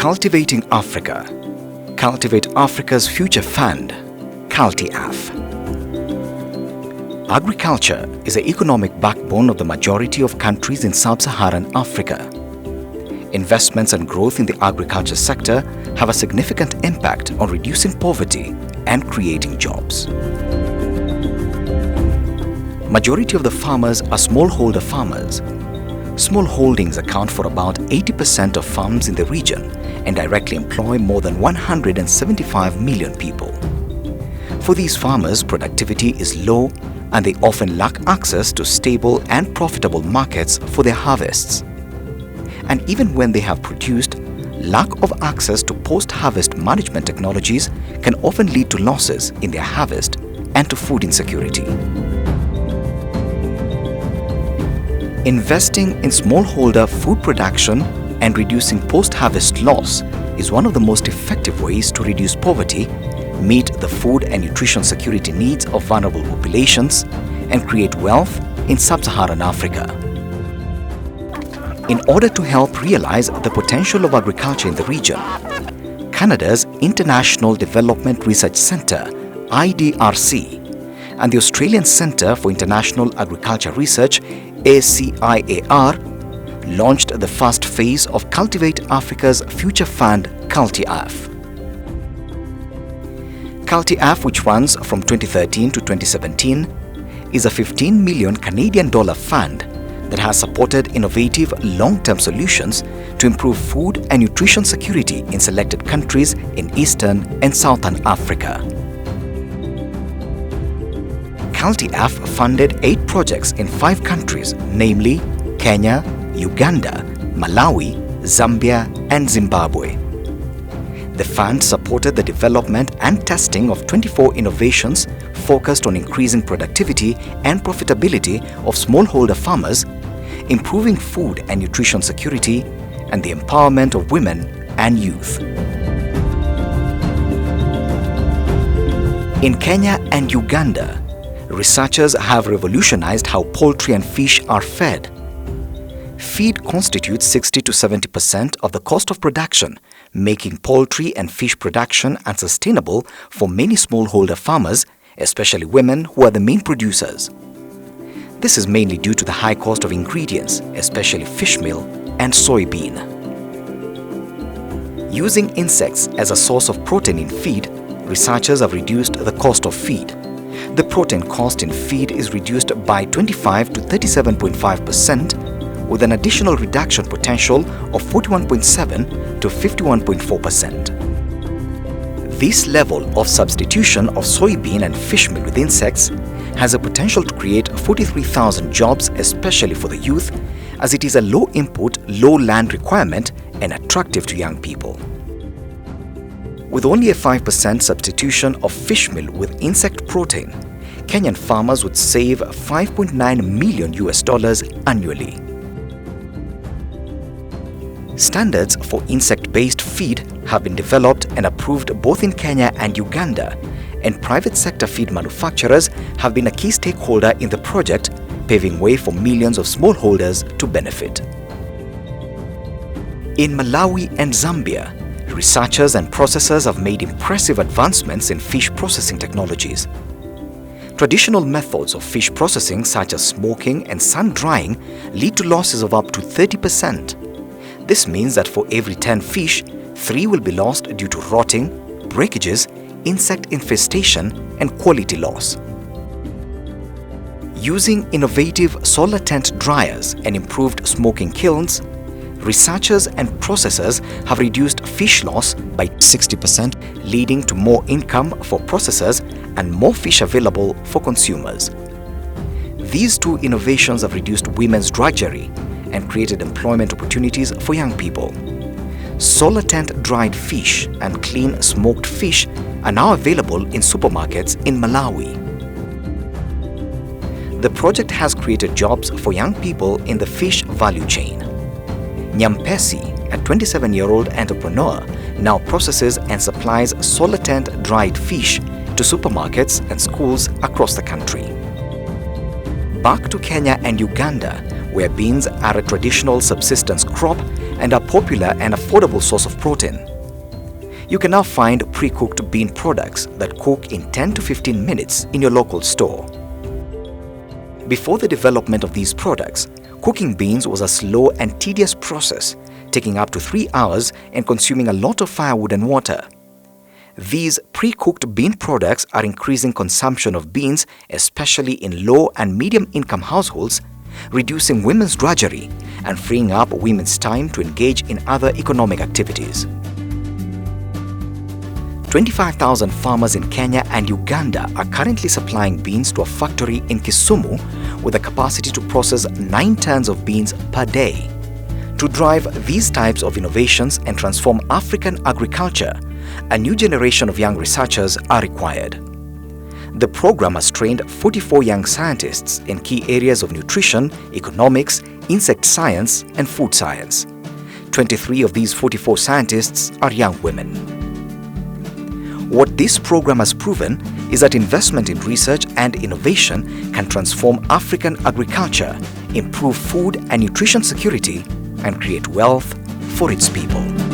Cultivating Africa. Cultivate Africa's Future Fund, CultiAF. Agriculture is the economic backbone of the majority of countries in sub-Saharan Africa. Investments and growth in the agriculture sector have a significant impact on reducing poverty and creating jobs. Majority of the farmers are smallholder farmers. Small holdings account for about 80% of farms in the region and directly employ more than 175 million people. For these farmers, productivity is low and they often lack access to stable and profitable markets for their harvests. And even when they have produced, lack of access to post-harvest management technologies can often lead to losses in their harvest and to food insecurity. Investing in smallholder food production and reducing post-harvest loss is one of the most effective ways to reduce poverty, meet the food and nutrition security needs of vulnerable populations, and create wealth in sub-Saharan Africa. In order to help realize the potential of agriculture in the region, Canada's International Development Research Centre, IDRC, and the Australian Centre for International Agriculture Research, ACIAR, launched the first phase of Cultivate Africa's Future Fund, CultiAF. CultiAF, which runs from 2013 to 2017, is a 15 million Canadian dollar fund that has supported innovative long-term solutions to improve food and nutrition security in selected countries in Eastern and Southern Africa. CultiAF funded 8 projects in 5 countries, namely Kenya, Uganda, Malawi, Zambia, and Zimbabwe. The fund supported the development and testing of 24 innovations focused on increasing productivity and profitability of smallholder farmers, improving food and nutrition security, and the empowerment of women and youth. In Kenya and Uganda, researchers have revolutionized how poultry and fish are fed. Feed constitutes 60 to 70% of the cost of production, making poultry and fish production unsustainable for many smallholder farmers, especially women who are the main producers. This is mainly due to the high cost of ingredients, especially fish meal and soybean. Using insects as a source of protein in feed, researchers have reduced the cost of feed. The protein cost in feed is reduced by 25 to 37.5%, with an additional reduction potential of 41.7 to 51.4%. This level of substitution of soybean and fish meal with insects has a potential to create 43,000 jobs, especially for the youth, as it is a low input, low land requirement and attractive to young people. With only a 5% substitution of fish meal with insect protein, Kenyan farmers would save $5.9 million annually. Standards for insect-based feed have been developed and approved both in Kenya and Uganda, and private sector feed manufacturers have been a key stakeholder in the project, paving way for millions of smallholders to benefit. In Malawi and Zambia, researchers and processors have made impressive advancements in fish processing technologies. Traditional methods of fish processing, such as smoking and sun-drying, lead to losses of up to 30%. This means that for every 10 fish, 3 will be lost due to rotting, breakages, insect infestation, and quality loss. Using innovative solar tent dryers and improved smoking kilns, researchers and processors have reduced fish loss by 60%, leading to more income for processors and more fish available for consumers. These 2 innovations have reduced women's drudgery and created employment opportunities for young people. Solar tent dried fish and clean smoked fish are now available in supermarkets in Malawi. The project has created jobs for young people in the fish value chain. Nyampesi, a 27-year-old entrepreneur, now processes and supplies solar tent dried fish to supermarkets and schools across the country. Back to Kenya and Uganda, where beans are a traditional subsistence crop and are popular and affordable source of protein. You can now find pre-cooked bean products that cook in 10 to 15 minutes in your local store. Before the development of these products, cooking beans was a slow and tedious process, taking up to 3 hours and consuming a lot of firewood and water. These pre-cooked bean products are increasing consumption of beans, especially in low and medium income households, reducing women's drudgery and freeing up women's time to engage in other economic activities. 25,000 farmers in Kenya and Uganda are currently supplying beans to a factory in Kisumu with a capacity to process 9 tons of beans per day. To drive these types of innovations and transform African agriculture, a new generation of young researchers are required. The program has trained 44 young scientists in key areas of nutrition, economics, insect science, and food science. 23 of these 44 scientists are young women. What this program has proven is that investment in research and innovation can transform African agriculture, improve food and nutrition security, and create wealth for its people.